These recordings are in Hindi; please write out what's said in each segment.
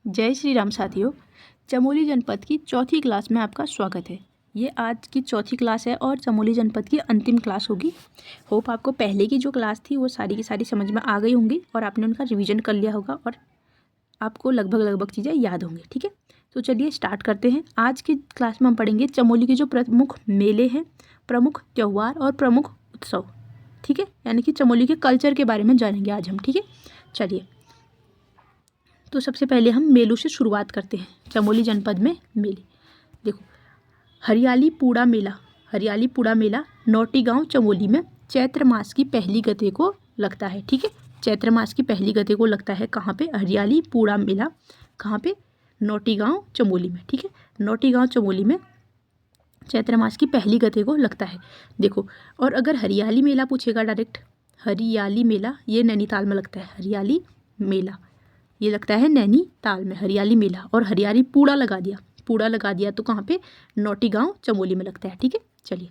जय श्री राम साथियों। चमोली जनपद की चौथी क्लास में आपका स्वागत है। ये आज की चौथी क्लास है और चमोली जनपद की अंतिम क्लास होगी। होप आपको पहले की जो क्लास थी वो सारी की सारी समझ में आ गई होंगी और आपने उनका रिवीजन कर लिया होगा और आपको लगभग चीज़ें याद होंगी। ठीक है, तो चलिए स्टार्ट करते हैं। आज की क्लास में हम पढ़ेंगे चमोली के जो प्रमुख मेले हैं, प्रमुख त्यौहार और प्रमुख उत्सव। ठीक है, यानी कि चमोली के कल्चर के बारे में जानेंगे आज हम। ठीक है, चलिए तो सबसे पहले हम मेलों से शुरुआत करते हैं। चमोली जनपद में मेले देखो, हरियाली पूड़ा मेला। हरियाली पूड़ा मेला नौटी गांव चमोली में चैत्र मास की पहली गते को लगता है। ठीक है, चैत्र मास की पहली गते को लगता है। कहाँ पे? हरियाली पूड़ा मेला। कहाँ पे? नौटी गांव चमोली में। ठीक है, नौटी गांव चमोली में चैत्र मास की पहली गते को लगता है। देखो, और अगर हरियाली मेला पूछेगा डायरेक्ट, हरियाली मेला ये नैनीताल में लगता है। हरियाली मेला ये लगता है नैनीताल में, हरियाली मेला। और हरियाली पूड़ा लगा दिया, पूड़ा लगा दिया तो कहाँ पे? नौटी गांव चमोली में लगता है। ठीक है, चलिए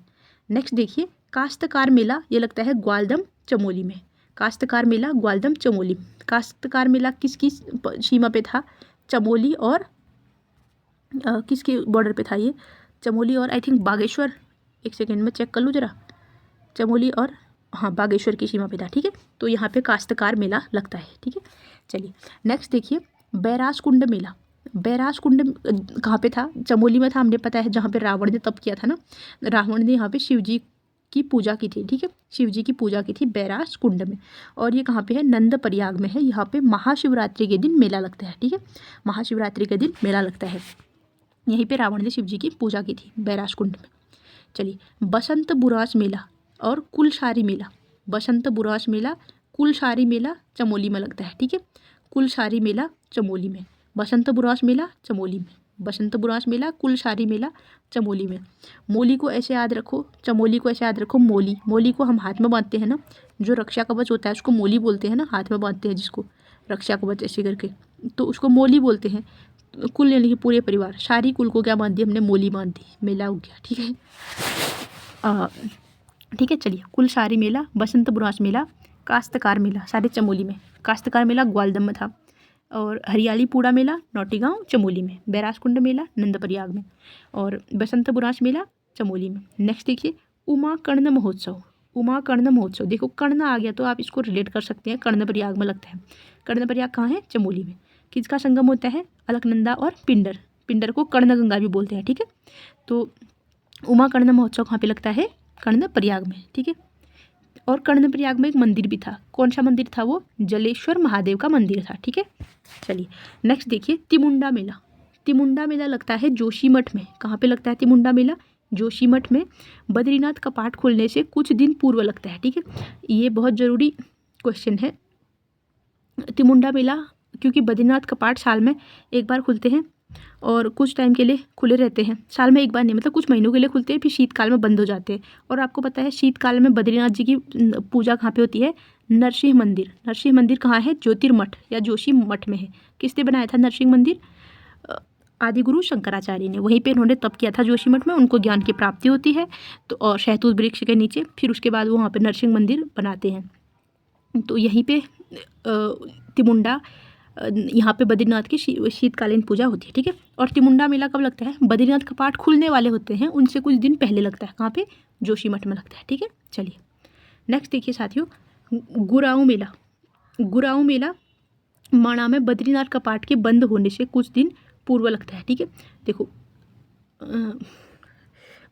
नेक्स्ट देखिए, काश्तकार मेला ये लगता है ग्वालदम चमोली में। काश्तकार मेला ग्वालदम चमोली में। काश्तकार मेला किसकी सीमा पे था? चमोली और किसके बॉर्डर पे था ये? चमोली और आई थिंक बागेश्वर। एक सेकेंड में चेक कर लूँ जरा। चमोली और हाँ बागेश्वर की सीमा पे था। ठीक है, तो यहाँ पे काश्तकार मेला लगता है। ठीक है, चलिए नेक्स्ट देखिए, बैराज कुंड मेला। बैराज कुंड कहाँ पे था? चमोली में था, हमने पता है, जहाँ पे रावण ने तप किया था ना। रावण ने यहाँ पे शिव जी की पूजा की थी। ठीक है, शिव जी की पूजा की थी बैराज कुंड में। और ये कहाँ पे है? नंद प्रयाग में है। यहाँ पे महाशिवरात्रि के दिन मेला लगता है। ठीक है, महाशिवरात्रि के दिन मेला लगता है। यहीं पे रावण ने शिव जी की पूजा की थी बैराज कुंड में। चलिए, बसंत बुरास मेला और कुलशारी मेला। बसंत बुरास मेला, कुलशारी मेला चमोली में लगता है। ठीक है, कुलशारी मेला चमोली में, बसंत बुरास मेला चमोली में। बसंत बुरास मेला, कुलशारी मेला चमोली में। मोली को ऐसे याद रखो, चमोली को ऐसे याद रखो, मोली। मोली को हम हाथ में बांधते हैं ना, जो रक्षा कवच होता है उसको मोली बोलते हैं ना, हाथ में बांधते हैं जिसको रक्षा कवच ऐसे करके, तो उसको मोली बोलते हैं। कुल यानी कि पूरे परिवार, सारी कुल को क्या बांध दी हमने? मोली बांध दी, मेला हो गया। ठीक है, ठीक है, चलिए कुलशारी मेला, बसंत बुरास मेला, काश्तकार मेला सारे चमोली में। काश्तकार मेला ग्वालदम में था। और हरियाली पूड़ा मेला नौटी गांव चमोली में। बैराज कुंड मेला नंदप्रयाग में। और बसंत बुरास मेला चमोली में। नेक्स्ट देखिए, उमा कर्ण महोत्सव। उमा कर्ण महोत्सव, देखो कर्ण आ गया तो आप इसको रिलेट कर सकते हैं, कर्णप्रयाग में लगता है। कर्णप्रयाग कहाँ है? चमोली में। किसका संगम होता है? अलकनंदा और पिंडर। पिंडर को कर्णगंगा भी बोलते हैं। ठीक है, तो उमा कर्ण महोत्सव कहाँ पे लगता है? कर्णप्रयाग में। ठीक है, और कर्णप्रयाग में एक मंदिर भी था। कौन सा मंदिर था वो? जलेश्वर महादेव का मंदिर था। ठीक है, चलिए नेक्स्ट देखिए, तिमुंडा मेला। तिमुंडा मेला लगता है जोशीमठ में। कहाँ पे लगता है तिमुंडा मेला? जोशीमठ में। बद्रीनाथ कपाट खुलने से कुछ दिन पूर्व लगता है। ठीक है, ये बहुत ज़रूरी क्वेश्चन है। तिमुंडा मेला क्योंकि बद्रीनाथ कपाट साल में एक बार खुलते हैं और कुछ टाइम के लिए खुले रहते हैं। साल में एक बार नहीं, मतलब कुछ महीनों के लिए खुलते हैं, फिर शीतकाल में बंद हो जाते हैं। और आपको पता है शीतकाल में बद्रीनाथ जी की पूजा कहाँ पे होती है? नरसिंह मंदिर। नरसिंह मंदिर कहाँ है? ज्योतिर्मठ या जोशी मठ में है। किसने बनाया था नरसिंह मंदिर? आदि गुरु शंकराचार्य ने। वहीं पे उन्होंने तप किया था जोशी मठ में, उनको ज्ञान की प्राप्ति होती है तो, और शहतूत वृक्ष के नीचे, फिर उसके बाद वो वहाँ पे नरसिंह मंदिर बनाते हैं। तो यहीं पे तिमुंडा, यहाँ पे बद्रीनाथ की शीतकालीन पूजा होती है। ठीक है, और तिमुंडा मेला कब लगता है? बद्रीनाथ कपाट खुलने वाले होते हैं उनसे कुछ दिन पहले लगता है। कहाँ पे? जोशीमठ में लगता है। ठीक है, चलिए नेक्स्ट देखिए साथियों, गुराऊ मेला। गुराऊ मेला माणा में बद्रीनाथ कपाट के बंद होने से कुछ दिन पूर्व लगता है। ठीक है, देखो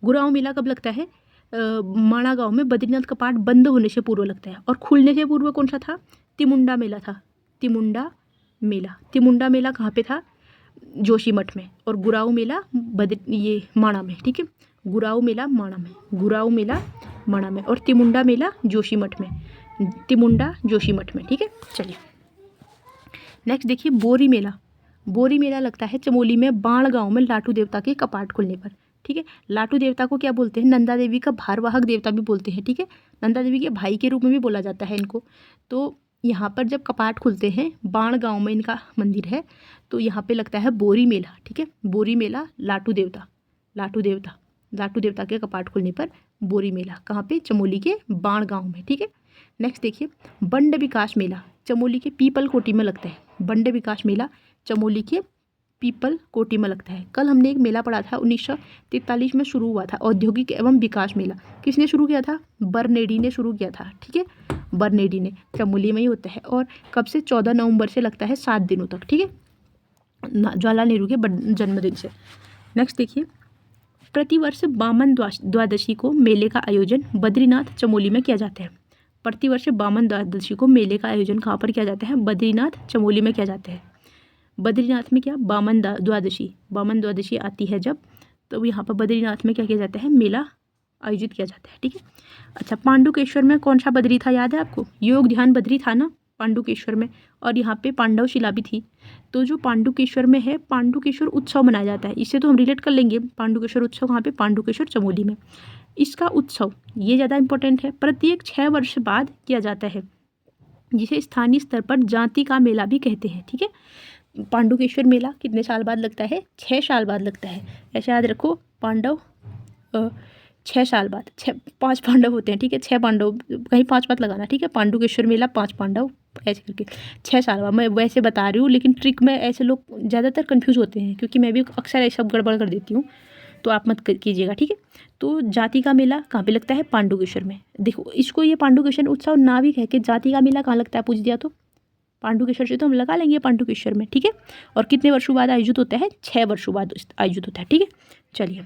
गुराऊ मेला कब लगता है? माणा गांव में बद्रीनाथ कपाट बंद होने से पूर्व लगता है। और खुलने से पूर्व कौन सा था? तिमुंडा मेला था। तिमुंडा मेला, तिमुंडा मेला कहाँ पे था? जोशीमठ में। और गुराऊ मेला ये माणा में। ठीक है, गुराऊ मेला माणा में, गुराऊ मेला माणा में, और तिमुंडा मेला जोशीमठ में। तिमुंडा जोशीमठ में। ठीक है, चलिए नेक्स्ट देखिए, बोरी मेला। बोरी मेला लगता है चमोली में बाण गांव में लाटू देवता के कपाट खुलने पर। ठीक है, लाटू देवता को क्या बोलते हैं? नंदा देवी का भारवाहक देवता भी बोलते हैं। ठीक है, नंदा देवी के भाई के रूप में भी बोला जाता है इनको। तो यहाँ पर जब कपाट खुलते हैं, बाण गांव में इनका मंदिर है, तो यहाँ पे लगता है बोरी मेला। ठीक है, बोरी मेला, लाटू देवता, लाटू देवता, लाटू देवता के कपाट खुलने पर बोरी मेला। कहाँ पे? चमोली के बाण गांव में। ठीक है, नेक्स्ट देखिए, बंड विकास मेला चमोली के पीपल कोटी में लगता है। बंड विकास मेला चमोली के पीपल कोटी में लगता है। कल हमने एक मेला पढ़ा था 1943 में शुरू हुआ था, औद्योगिक एवं विकास मेला। किसने शुरू किया था? बर्नेडी ने शुरू किया था, ठीक है, बर्नेडी ने। चमोली में ही होता है और कब से? 14 नवंबर से लगता है 7 दिनों तक, ठीक है, जवाहरलाल नेहरू के जन्मदिन से। नेक्स्ट देखिए, प्रतिवर्ष बामन द्वादशी को मेले का आयोजन बद्रीनाथ चमोली में किया जाता है। प्रतिवर्ष बामन द्वादशी को मेले का आयोजन कहाँ पर किया जाता है? बद्रीनाथ चमोली में किया जाता है। बद्रीनाथ में क्या? बामन द्वादशी आती है जब, तो यहाँ पर बद्रीनाथ में क्या किया जाता है? मेला आयोजित किया जाता है, ठीक है। अच्छा, पांडुकेश्वर में कौन सा बद्री था, याद है आपको? योग ध्यान बद्री था ना पांडुकेश्वर में, और यहाँ पे पांडव शिला भी थी। तो जो पांडुकेश्वर में है, पांडुकेश्वर उत्सव मनाया जाता है। इससे तो हम रिलेट कर लेंगे। पांडुकेश्वर उत्सव कहाँ पे? पांडुकेश्वर चमोली में। इसका उत्सव, ये ज़्यादा इंपॉर्टेंट है, प्रत्येक 6 वर्ष बाद किया जाता है, जिसे स्थानीय स्तर पर जाति का मेला भी कहते हैं, ठीक है। पांडुकेश्वर मेला कितने साल बाद लगता है? 6 साल बाद लगता है। ऐसे याद रखो, पांडव 6 साल बाद, 5 पांडव होते हैं, ठीक है, 6 पांडव, कहीं 5 मत लगाना, ठीक है। पांडुकेश्वर मेला 5 पांडव, ऐसे करके 6 साल बाद। मैं वैसे बता रही हूँ, लेकिन ट्रिक में ऐसे लोग ज़्यादातर कंफ्यूज होते हैं, क्योंकि मैं भी अक्सर ऐसा गड़बड़ कर देती हूँ, तो आप मत कीजिएगा, ठीक है। तो जाति का मेला कहाँ पे लगता है? पांडुकेश्वर में। देखो, इसको ये पांडुकेश्वर उत्सव ना भी कह के जाति का मेला कहाँ लगता है पूछ दिया तो पांडुकेश्वर से तो हम लगा लेंगे पांडुकेश्वर में, ठीक है। और कितने वर्षों बाद आयोजित होता है? 6 वर्षों बाद आयोजित होता है, ठीक है। चलिए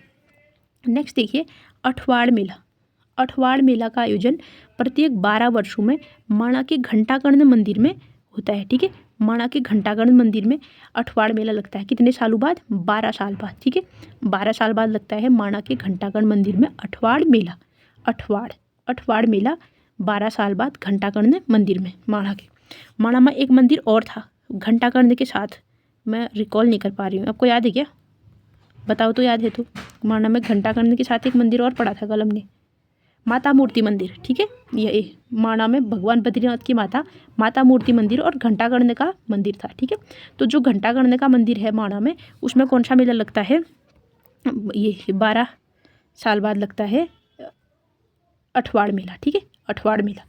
नेक्स्ट देखिए, अठवाड़ मेला। अठवाड़ मेला का आयोजन प्रत्येक 12 वर्षों में माणा के घंटाकर्ण मंदिर में होता है, ठीक है। माणा के घंटाकर्ण मंदिर में अठवाड़ मेला लगता है। कितने सालों बाद? 12 साल बाद, ठीक है। 12 साल बाद लगता है माणा के घंटाकर्ण मंदिर में अठवाड़ मेला। अठवाड़ मेला 12 साल बाद घंटाकर्ण मंदिर में, माणा में एक मंदिर और था घंटाकर्ण के साथ, मैं रिकॉल नहीं कर पा रही हूँ, आपको याद है क्या? बताओ तो, याद है तो। माणा में घंटाकर्ण के साथ एक मंदिर और पढ़ा था कल हमने, माता मूर्ति मंदिर, ठीक है। ये माणा में भगवान बद्रीनाथ की माता मूर्ति मंदिर और घंटाकर्ण का मंदिर था, ठीक है। तो जो घंटाकर्ण का मंदिर है माणा में, उसमें कौन सा मेला लगता है? ये 12 साल बाद लगता है अठवाड़ मेला, ठीक है, अठवाड़ मेला।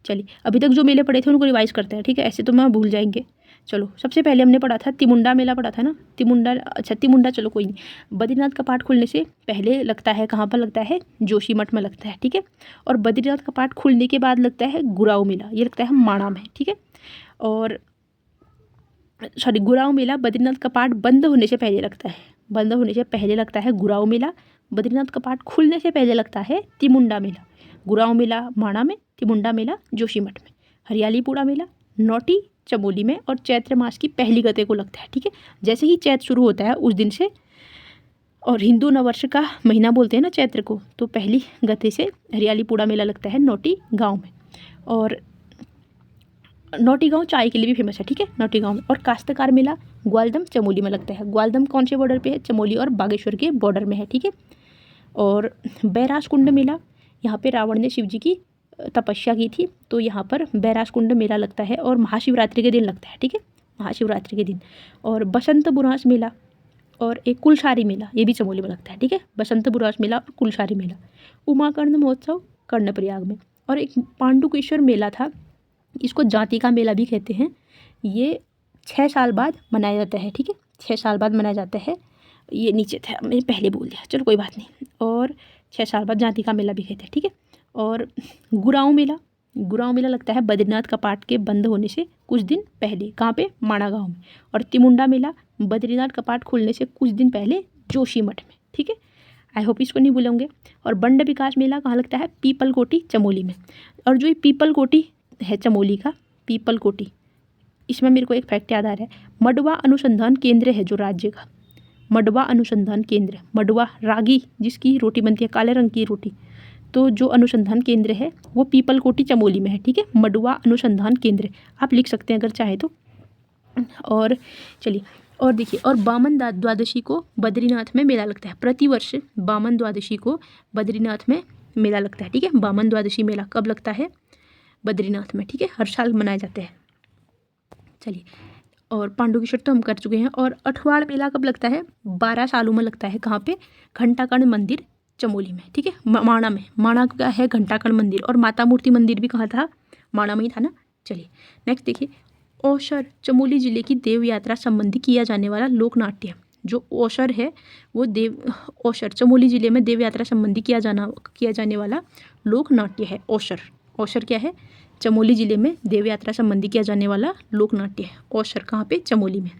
चलिए, अभी तक जो मेले पढ़े थे उनको रिवाइज करते हैं, ठीक है, ऐसे तो मैं भूल जाएंगे। चलो, सबसे पहले हमने पढ़ा था तिमुंडा मेला पढ़ा था ना, तिमुंडा, चलो कोई नहीं। बद्रीनाथ का पाठ खुलने से पहले लगता है, कहाँ पर लगता है? जोशीमठ में लगता है, ठीक है। और बद्रीनाथ का पाठ खुलने के बाद लगता है गुराऊ मेला, ये लगता है माणा में, ठीक है। और गुराऊ मेला बद्रीनाथ का पाठ बंद होने से पहले लगता है, बंद होने से पहले लगता है गुराऊ मेला। बद्रीनाथ का पाठ खुलने से पहले लगता है तिमुंडा मेला। गुराऊ मेला माणा में, तिमुंडा मेला जोशीमठ में। हरियालीपुरा मेला नौटी चमोली में, और चैत्र मास की पहली गते को लगता है, ठीक है। जैसे ही चैत्र शुरू होता है उस दिन से, और हिंदू नववर्ष का महीना बोलते हैं ना चैत्र को, तो पहली गते से हरियालीपुरा मेला लगता है नौटी गाँव में। और नौटी गाँव चाय के लिए भी फेमस है, ठीक है, नौटी गाँव में। और काश्तकार मेला ग्वालदम चमोली में लगता है। ग्वालदम कौन से बॉर्डर पे है? चमोली और बागेश्वर के बॉर्डर में है, ठीक है। और बैराज कुंड मेला, यहाँ पे रावण ने शिव जी की तपस्या की थी, तो यहाँ पर बैराज कुंड मेला लगता है, और महाशिवरात्रि के दिन लगता है, ठीक है, महाशिवरात्रि के दिन। और बसंत बुरांस मेला और एक कुलसारी मेला, ये भी चमोली में लगता है, ठीक है। बसंत बुरांस मेला और कुलसारी मेला। उमाकर्ण महोत्सव कर्णप्रयाग में। और एक पांडुकेश्वर मेला था, इसको जाति का मेला भी कहते हैं। ये 6 साल बाद मनाया जाता है, ठीक है, 6 साल बाद मनाया जाता है। ये नीचे था, मैंने पहले बोल दिया, चलो कोई बात नहीं। और 6 साल बाद जाति का मेला भी कहते हैं, ठीक है। और गुराऊ मेला लगता है बद्रीनाथ का पाठ के बंद होने से कुछ दिन पहले, कहाँ पे? माणा गाँव में। और तिमुंडा मेला बद्रीनाथ का पाठ खुलने से कुछ दिन पहले जोशीमठ में, ठीक है। आई होप इसको नहीं भूलोगे। और बंड विकास मेला कहाँ लगता है? पीपल कोटी चमोली में। और जो ये पीपल कोटी है चमोली का, पीपल कोटी, इसमें मेरे को एक फैक्ट याद आ रहा है, मडवा अनुसंधान केंद्र है जो राज्य का, मडवा अनुसंधान केंद्र, मडवा रागी जिसकी रोटी बनती है, काले रंग की रोटी, तो जो अनुसंधान केंद्र है वो पीपल कोटी चमोली में है, ठीक है, मडवा अनुसंधान केंद्र, आप लिख सकते हैं अगर चाहे तो। और चलिए, और देखिए, और बामन द्वादशी को बद्रीनाथ में मेला लगता है। प्रतिवर्ष बामन द्वादशी को बद्रीनाथ में मेला लगता है, ठीक है। बामन द्वादशी मेला कब लगता है? बद्रीनाथ में, ठीक है, हर साल मनाए जाते हैं। चलिए, और पांडुकेश्वर तो हम कर चुके हैं। और अठवाड़ मेला कब लगता है? 12 सालों में लगता है। कहाँ पे? घंटाकर्ण मंदिर चमोली में, ठीक है, माणा में। माणा का है घंटाकर्ण मंदिर, और माता मूर्ति मंदिर भी कहाँ था? माणा में ही था ना। चलिए नेक्स्ट देखिए, ओशर चमोली जिले की देव यात्रा संबंधी किया जाने वाला लोक नाट्य है। जो ओशर है वो ओशर चमोली जिले में देव यात्रा संबंधी किया जाने वाला लोक नाट्य है। ओशर ओशर क्या है? चमोली जिले में देव यात्रा संबंधी किया जाने वाला लोक नाट्य है। ओशर कहाँ पे? चमोली में।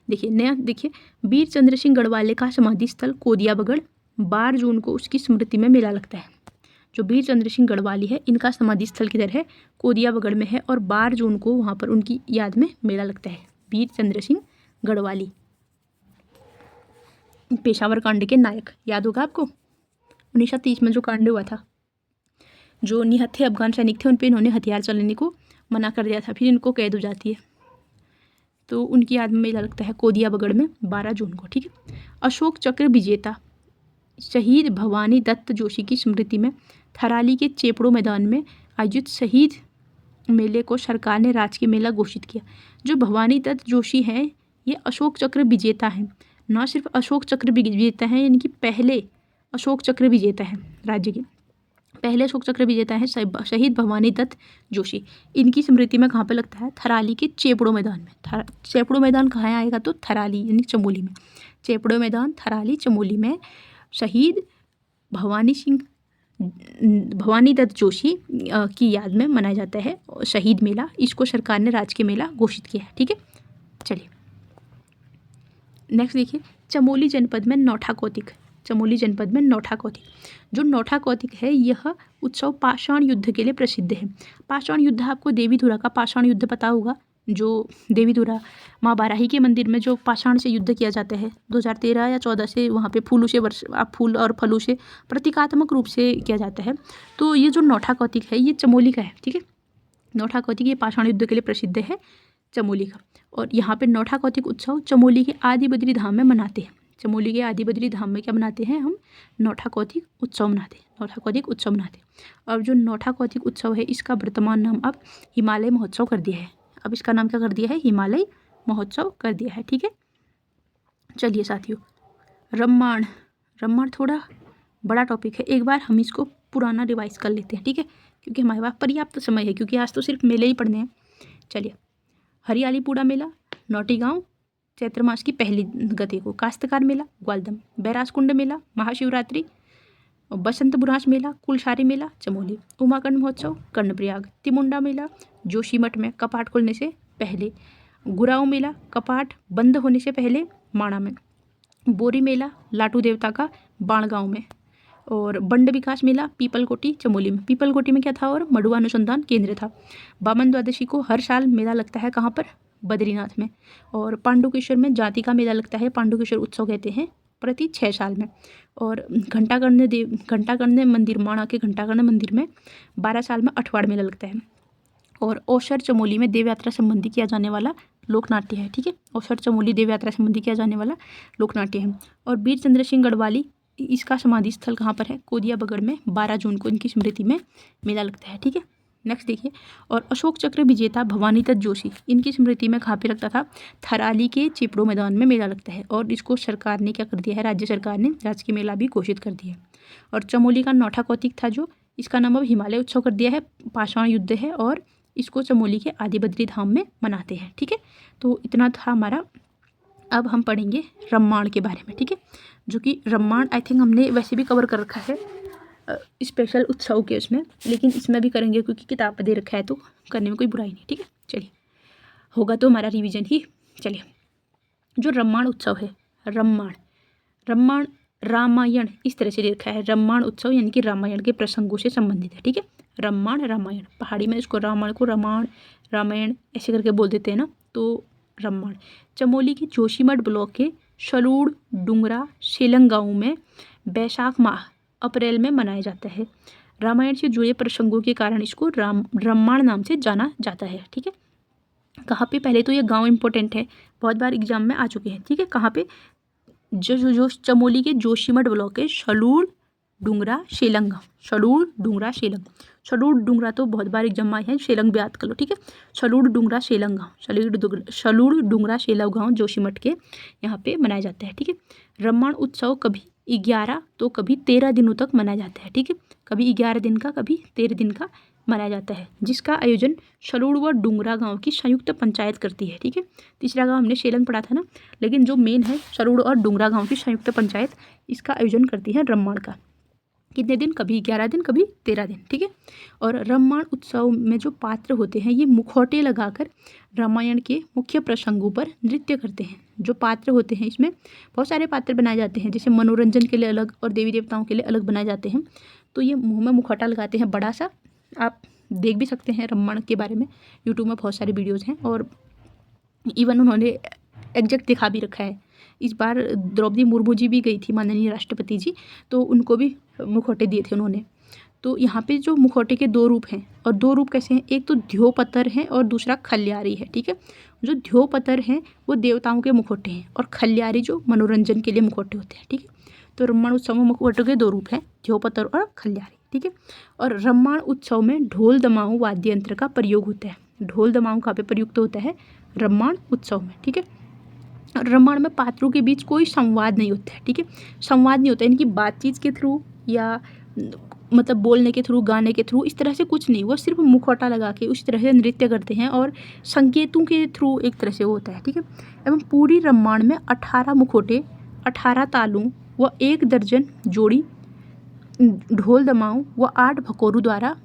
देखिए वीर चंद्र सिंह गढ़वाले का समाधि स्थल कोदिया बगड़ 12 जून को उसकी स्मृति में मेला लगता है। जो वीर चंद्र सिंह गढ़वाली है इनका समाधि स्थल किधर है? कोदिया बगड़ में है और 12 जून को वहाँ पर उनकी याद में मेला लगता है। वीर चंद्र सिंह गढ़वाली पेशावर कांड के नायक, याद होगा आपको 1930 में जो कांड हुआ था, जो निहत्थे अफगान सैनिक थे उन पर इन्होंने हथियार चलाने को मना कर दिया था, फिर इनको कैद हो जाती है, तो उनकी याद में मेला लगता है कोदिया बगड़ में 12 जून को। ठीक है। अशोक चक्र विजेता शहीद भवानी दत्त जोशी की स्मृति में थराली के चेपड़ो मैदान में आयोजित शहीद मेले को सरकार ने राजकीय मेला घोषित किया। जो भवानी दत्त जोशी हैं ये अशोक चक्र विजेता हैं, न सिर्फ अशोक चक्र विजेता हैं, यानी कि पहले अशोक चक्र विजेता हैं, राज्य के पहले अशोक चक्र विजेता हैं शहीद भवानी दत्त जोशी। इनकी स्मृति में कहाँ पे लगता है? थराली के चेपड़ो मैदान में। चेपड़ो मैदान कहाँ आएगा? तो थराली यानी चमोली में। चेपड़ो मैदान थराली चमोली में शहीद भवानी दत्त जोशी की याद में मनाया जाता है शहीद मेला। इसको सरकार ने राजकीय मेला घोषित किया है। ठीक है, चलिए नेक्स्ट देखिए चमोली जनपद में नौठा कौतिक। चमोली जनपद में नौठा कौतिक, जो नौठा कौतिक है यह उत्सव पाषाण युद्ध के लिए प्रसिद्ध है। पाषाण युद्ध आपको देवीधुरा का पाषाण युद्ध पता होगा, जो देवीधुरा माँ बाराही के मंदिर में जो पाषाण से युद्ध किया जाता है 2013 या 14 से, वहाँ पे फूल और फलों से प्रतीकात्मक रूप से किया जाता है। तो ये जो नौठा कौतिक है ये चमोली का है। ठीक है, नौठा कौतिक ये पाषाण युद्ध के लिए प्रसिद्ध है चमोली का। और यहाँ पे नौठा कौतिक उत्सव चमोली के आदि बद्री धाम में मनाते हैं। चमोली के आदि बद्री धाम में क्या मनाते हैं? हम नौठा कौतिक उत्सव मनाते हैं। नौठा कौतिक उत्सव मनाते हैं। और जो नौठा कौतिक उत्सव है इसका वर्तमान नाम अब हिमालय महोत्सव कर दिया है। अब इसका नाम क्या कर दिया है? हिमालय महोत्सव कर दिया है। ठीक है, चलिए साथियों रम्माण थोड़ा बड़ा टॉपिक है, एक बार हम इसको पुराना रिवाइज कर लेते हैं। ठीक है, क्योंकि हमारे पास पर्याप्त समय है, क्योंकि आज तो सिर्फ मेले ही पढ़ने हैं। चलिए हरियालीपुड़ा मेला नौटी गाँव चैत्र मास की पहली गति को, काश्तकार मेला ग्वालदम, बैरासकुंड मेला महाशिवरात्रि, बसंत बुरांस मेला कुलशारी मेला चमोली, उमाकंड महोत्सव कर्णप्रयाग, तिमुंडा मेला जोशीमठ में कपाट खुलने से पहले, गुराऊ मेला कपाट बंद होने से पहले माणा में, बोरी मेला लाटू देवता का बाणगांव में, और बंड विकास मेला पीपलकोटी चमोली में। पीपलकोटी में क्या था? और मडुआ अनुसंधान केंद्र था। बामन द्वादशी को हर साल मेला लगता है, कहाँ पर? बद्रीनाथ में। और पांडुकेश्वर में जाति का मेला लगता है, पांडुकेश्वर उत्सव कहते हैं, प्रति 6 साल में। और घंटाकर्ण मंदिर माणा के घंटाकर्ण मंदिर में 12 साल में अठवाड़ मेला लगता है। और ओशर चमोली में देव यात्रा संबंधी किया जाने वाला लोक नाट्य है। ठीक है, ओशर चमोली देव यात्रा संबंधी किया जाने वाला लोक नाट्य है। और वीर चंद्र सिंह गढ़वाली इसका समाधि स्थल कहाँ पर है? कोदिया बगड़ में 12 जून को इनकी स्मृति में मेला लगता है। ठीक है, नेक्स्ट देखिए और अशोक चक्र विजेता भवानी दत्त जोशी इनकी स्मृति में कहाँ पे लगता था? थराली के चिपड़ो मैदान में मेला लगता है। और इसको सरकार ने क्या कर दिया है? राज्य सरकार ने राजकीय मेला भी घोषित कर दिया है। और चमोली का नौठा कौतिक था, जो इसका नाम अब हिमालय उत्सव कर दिया है, पाषाण युद्ध है, और इसको चमोली के आदि बद्री धाम में मनाते हैं। ठीक है, तो इतना था हमारा। अब हम पढ़ेंगे रम्माण के बारे में। ठीक है, जो कि रम्माण आई थिंक हमने वैसे भी कवर कर रखा है स्पेशल उत्सव के उसमें, लेकिन इसमें भी करेंगे क्योंकि किताब दे रखा है तो करने में कोई बुराई नहीं। ठीक है, चलिए होगा तो हमारा रिवीजन ही। चलिए जो रम्माण उत्सव है, रम्माण रामायण इस तरह से दे रखा है। रम्माण उत्सव यानी कि रामायण के प्रसंगों से संबंधित है। ठीक है, रम्माण रामायण, पहाड़ी में इसको रामायण को रामायण ऐसे करके बोल देते हैं ना, तो रम्माण। चमोली के जोशीमठ ब्लॉक के शलूड़ डुंगरा शेलंग गाँव में बैसाख माह अप्रैल में मनाया जाता है। रामायण से जुड़े प्रसंगों के कारण इसको रम्माण नाम से जाना जाता है। ठीक है, कहाँ पे? पहले तो ये गांव इंपॉर्टेंट है, बहुत बार एग्जाम में आ चुके हैं। ठीक है, कहाँ पे? जो चमोली के जोशीमठ ब्लॉक के शलूड़ डुंगरा शेलंग गाँव, शलूड़ डुंगरा तो बहुत बार एग्जाम में आए हैं, शेलंग भी याद कर लो। ठीक है, शलूड़ डुंगरा शेलंग गाँव, शलूड़ डुंगरा शेलंग गाँव जोशीमठ के यहाँ पे मनाया जाता है। ठीक है, रम्माण उत्सव कभी 11 तो कभी 13 दिनों तक मनाया जाता है। ठीक है, कभी 11 दिन का, कभी 13 दिन का मनाया जाता है, जिसका आयोजन सरूड़ व डुंगरा गांव की संयुक्त पंचायत करती है। ठीक है, तीसरा गांव हमने शेलंग पढ़ा था ना, लेकिन जो मेन है सरूड़ और डुंगरा गांव की संयुक्त पंचायत इसका आयोजन करती है रम्माण का। कितने दिन, कभी 11 दिन, कभी 13 दिन। ठीक है, और रम्माण उत्सव में जो पात्र होते हैं ये मुखौटे लगाकर रामायण के मुख्य प्रसंगों पर नृत्य करते हैं। जो पात्र होते हैं इसमें बहुत सारे पात्र बनाए जाते हैं, जैसे मनोरंजन के लिए अलग और देवी देवताओं के लिए अलग बनाए जाते हैं। तो ये मुंह में मुखौटा लगाते हैं बड़ा सा, आप देख भी सकते हैं रम्माण के बारे में, यूट्यूब में बहुत सारे वीडियोज़ हैं और इवन उन्होंने एग्जैक्ट दिखा भी रखा है। इस बार द्रौपदी मुर्मू जी भी गई थी, माननीय राष्ट्रपति जी, तो उनको भी मुखौटे दिए थे उन्होंने। तो यहाँ पे जो मुखौटे के 2 रूप हैं, और 2 रूप कैसे हैं, एक तो ध्योपतर है और दूसरा खल्यारी है। ठीक है, जो ध्योपतर हैं वो देवताओं के मुखौटे हैं और खल्यारी जो मनोरंजन के लिए मुखौटे होते हैं। ठीक है, तो रम्माण उत्सव में मुखौटों के 2 रूप हैं, ध्योपतर और खल्यारी। ठीक है, और रम्माण उत्सव में ढोल दमाऊ वाद्य यंत्र का प्रयोग होता है। ढोल दमाऊ कहाँ पे प्रयुक्त होता है, रम्माण उत्सव में। ठीक है, रम्माण में पात्रों के बीच कोई संवाद नहीं होता है। ठीक है, संवाद नहीं होता है, इनकी बातचीत के थ्रू या मतलब बोलने के थ्रू, गाने के थ्रू, इस तरह से कुछ नहीं, वो सिर्फ मुखौटा लगा के उस तरह से नृत्य करते हैं और संकेतों के थ्रू एक तरह से वो होता है। ठीक है, एवं पूरी रम्माण में 18 मुखौटे, 18 तालों व 1 दर्जन जोड़ी ढोल दमाऊ व 8 भकोरू द्वारा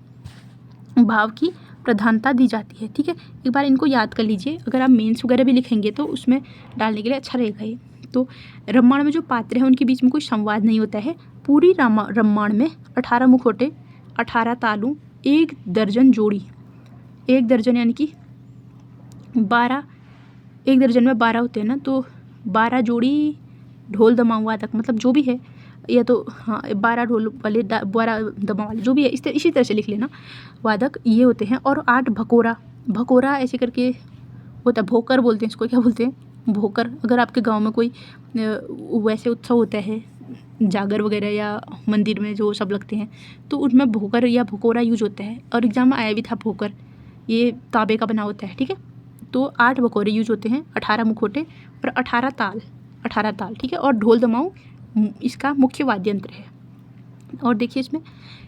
भाव की प्रधानता दी जाती है। ठीक है, एक बार इनको याद कर लीजिए, अगर आप मेंस वगैरह भी लिखेंगे तो उसमें डालने के लिए अच्छा रहेगा ये। तो रम्माण में जो पात्र हैं उनके बीच में कोई संवाद नहीं होता है। पूरी रम्माण में 18 मुखौटे, 18 तालू, 1 दर्जन जोड़ी, 1 दर्जन यानी कि 12, 1 दर्जन में 12 होते हैं ना, तो 12 जोड़ी ढोल दमाऊ वादक, मतलब जो भी है, या तो हाँ 12 ढोल वाले, 12 दमाऊ वाले, जो भी है, इसी तरह से लिख लेना, वादक ये होते हैं। और 8 भकोरा, भकोरा ऐसे करके होता है, भोकर बोलते हैं इसको, क्या बोलते हैं, भोकर। अगर आपके गांव में कोई वैसे उत्सव होता है, जागर वगैरह या मंदिर में जो सब लगते हैं, तो उनमें भोकर या भकोरा यूज होता है, और एग्जाम में आया भी था भोकर, ये तांबे का बना होता है। ठीक है, तो 8 भकोरे यूज होते हैं, 18 मुखौटे और 18 ताल, 18 ताल। ठीक है, और ढोल दमाऊ इसका मुख्य वाद्य यंत्र है। और देखिए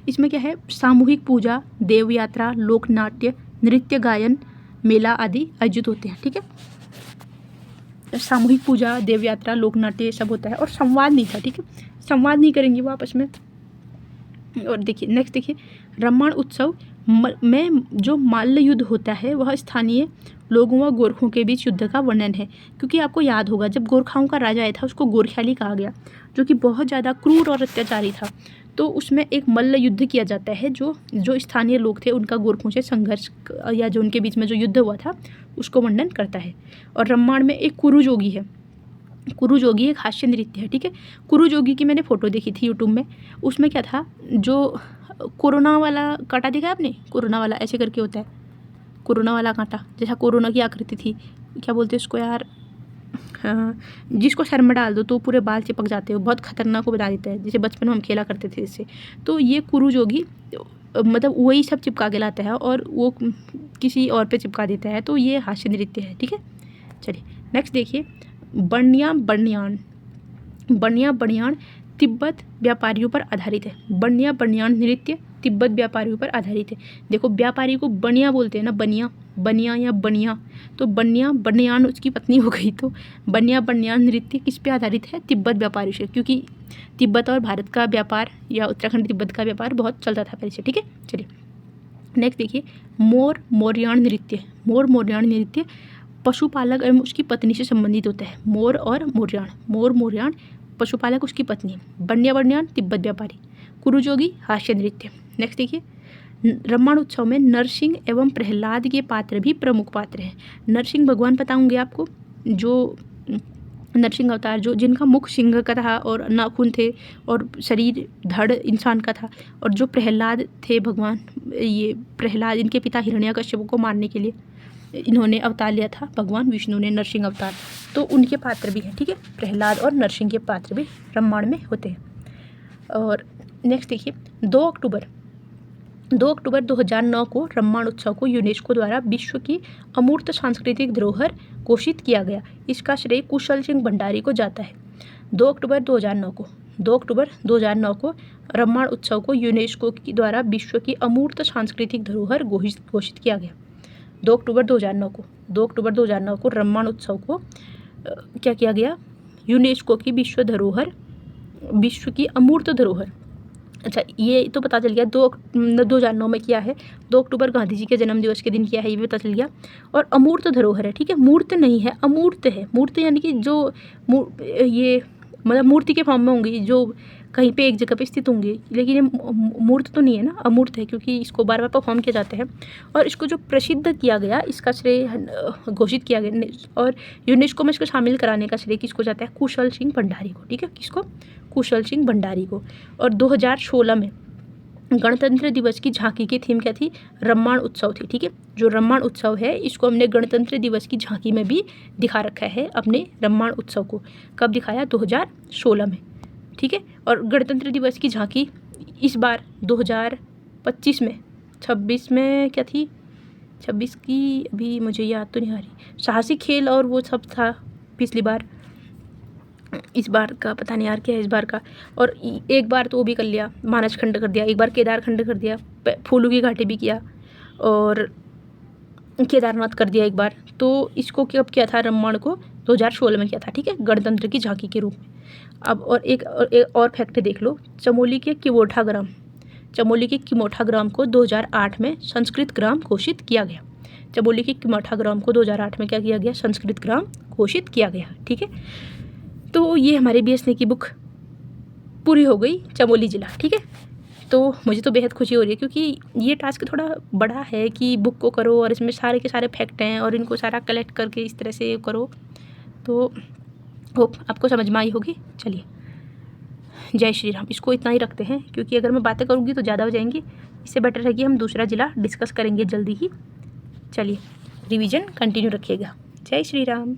इसमें क्या है, सामूहिक पूजा, देव यात्रा, लोक नाट्य, नृत्य, गायन, मेला आदि आयोजित होते हैं। ठीक है, सामूहिक पूजा, देव यात्रा, लोक नाट्य सब होता है, और संवाद नहीं था। ठीक है, संवाद नहीं करेंगे वो आपस में। और देखिए नेक्स्ट, देखिए रम्माण उत्सव में जो मल्ल युद्ध होता है वह स्थानीय लोगों व गोरखों के बीच युद्ध का वर्णन है। क्योंकि आपको याद होगा जब गोरखाओं का राजा आया था उसको गोरख्याली कहा गया, जो कि बहुत ज़्यादा क्रूर और अत्याचारी था। तो उसमें एक मल्ल युद्ध किया जाता है, जो स्थानीय लोग थे उनका गोरखों से संघर्ष या जो उनके बीच में जो युद्ध हुआ था उसको वर्णन करता है। और रम्माण में एक कुरु जोगी है, कुरु जोगी एक हास्य नृत्य है। ठीक है, कुरु जोगी की मैंने फ़ोटो देखी थी यूट्यूब में, उसमें क्या था, जो कोरोना वाला कांटा देखा है आपने, कोरोना वाला ऐसे करके होता है, कोरोना वाला कांटा, जैसा कोरोना की आकृति थी, क्या बोलते हैं उसको यार, जिसको सर में डाल दो तो पूरे बाल चिपक जाते हो, बहुत खतरनाक को बता देता है, जैसे बचपन में हम खेला करते थे इससे। तो ये कुरु जोगी मतलब वही सब चिपका के लाता है और वो किसी और पे चिपका देता है, तो ये हास्य नृत्य है। ठीक है, चलिए नेक्स्ट देखिए, बनिया बनियान, बनिया बनियान तिब्बत व्यापारियों पर आधारित है। बनिया बनियान नृत्य तिब्बत व्यापारियों पर आधारित है। देखो व्यापारी को बनिया बोलते हैं ना, बनिया, बनिया या बनिया, तो बनिया बनियान उसकी पत्नी हो गई, तो बनिया बनियान नृत्य किस पे आधारित है, तिब्बत व्यापारी से, क्योंकि तिब्बत और भारत का व्यापार या उत्तराखंड तिब्बत का व्यापार बहुत चलता था पहले से। ठीक है, चलिए नेक्स्ट देखिए, मोर मोरयान नृत्य। मोर मोरयान नृत्य पशुपालक एवं उसकी पत्नी से संबंधित होता है। मोर और मोरयान, मोर मोरयान पशुपालक उसकी पत्नी, बनिया बनियान तिब्बत व्यापारी, कुरु जोगी हास्य नृत्य। नेक्स्ट देखिए, रम्माण उत्सव में नरसिंह एवं प्रहलाद के पात्र भी प्रमुख पात्र हैं। नरसिंह भगवान बताऊंगे आपको, जो नरसिंह अवतार जो जिनका मुख सिंह का था और नाखून थे और शरीर धड़ इंसान का था, और जो प्रहलाद थे भगवान, ये प्रहलाद इनके पिता हिरण्यकश्यप को मारने के लिए इन्होंने अवतार लिया था भगवान विष्णु ने, नरसिंह अवतार, तो उनके पात्र भी हैं। ठीक है, प्रहलाद और नरसिंह के पात्र भी रम्माण में होते हैं। और नेक्स्ट देखिए, 2 अक्टूबर 2009 को रम्माण उत्सव को यूनेस्को द्वारा विश्व की अमूर्त सांस्कृतिक धरोहर घोषित किया गया। इसका श्रेय कुशल सिंह भंडारी को जाता है। 2 अक्टूबर 2009 को 2 अक्टूबर 2009 को रम्माण उत्सव को यूनेस्को के द्वारा विश्व की अमूर्त सांस्कृतिक धरोहर घोषित किया गया। 2 अक्टूबर 2009 को रम्माण उत्सव को क्या किया गया? यूनेस्को की विश्व की अमूर्त धरोहर। अच्छा, ये तो पता चल गया 2009 में किया है। 2 अक्टूबर गांधी जी के जन्मदिवस के दिन किया है, ये भी पता चल गया। और अमूर्त धरोहर है, ठीक है, मूर्त नहीं है, अमूर्त है। मूर्त यानी कि जो ये मतलब मूर्ति के फॉर्म में होंगी, जो कहीं पे एक जगह पे स्थित होंगी, लेकिन ये मूर्त तो नहीं है ना, अमूर्त है, क्योंकि इसको बार बार परफॉर्म किया जाते हैं। और इसको जो प्रसिद्ध किया गया, इसका श्रेय घोषित किया गया और यूनेस्को में इसको शामिल कराने का श्रेय किसको जाता है? कुशल सिंह भंडारी को, ठीक है, किसको? कुशल सिंह भंडारी को। और 2016 में गणतंत्र दिवस की झांकी की थीम क्या थी? रम्माण उत्सव थी, ठीक है। जो रम्माण उत्सव है, इसको हमने गणतंत्र दिवस की झांकी में भी दिखा रखा है, अपने रम्माण उत्सव को। कब दिखाया? 2016 में, ठीक है। और गणतंत्र दिवस की झांकी इस बार 2025 में, 26 में क्या थी? 26 की अभी मुझे याद तो नहीं आ रही। साहसिक खेल और वो सब था पिछली बार। इस बार का पता नहीं यार क्या है इस बार का। और एक बार तो वो भी कर लिया, मानस खंड कर दिया, एक बार केदार खंड कर दिया, फूलों की घाटी भी किया और केदारनाथ कर दिया एक बार। तो इसको कब किया था? रम्माण को 2016 में किया था, ठीक है, गणतंत्र की झांकी के रूप में। अब और एक और फैक्ट देख लो। चमोली के किमोठा ग्राम को 2008 में संस्कृत ग्राम घोषित किया गया। चमोली के किमोठा ग्राम को 2008 में क्या किया गया? संस्कृत ग्राम घोषित किया गया, ठीक है। तो ये हमारे BSNA की बुक पूरी हो गई, चमोली ज़िला, ठीक है। तो मुझे तो बेहद खुशी हो रही है, क्योंकि ये टास्क थोड़ा बड़ा है कि बुक को करो और इसमें सारे के सारे फैक्ट हैं और इनको सारा कलेक्ट करके इस तरह से करो। तो होप आपको समझ में आई होगी। चलिए, जय श्री राम। इसको इतना ही रखते हैं, क्योंकि अगर मैं बातें करूँगी तो ज़्यादा हो जाएंगी। इससे बेटर है कि हम दूसरा ज़िला डिस्कस करेंगे जल्दी ही। चलिए, रिवीजन कंटिन्यू रखिएगा। जय श्री राम।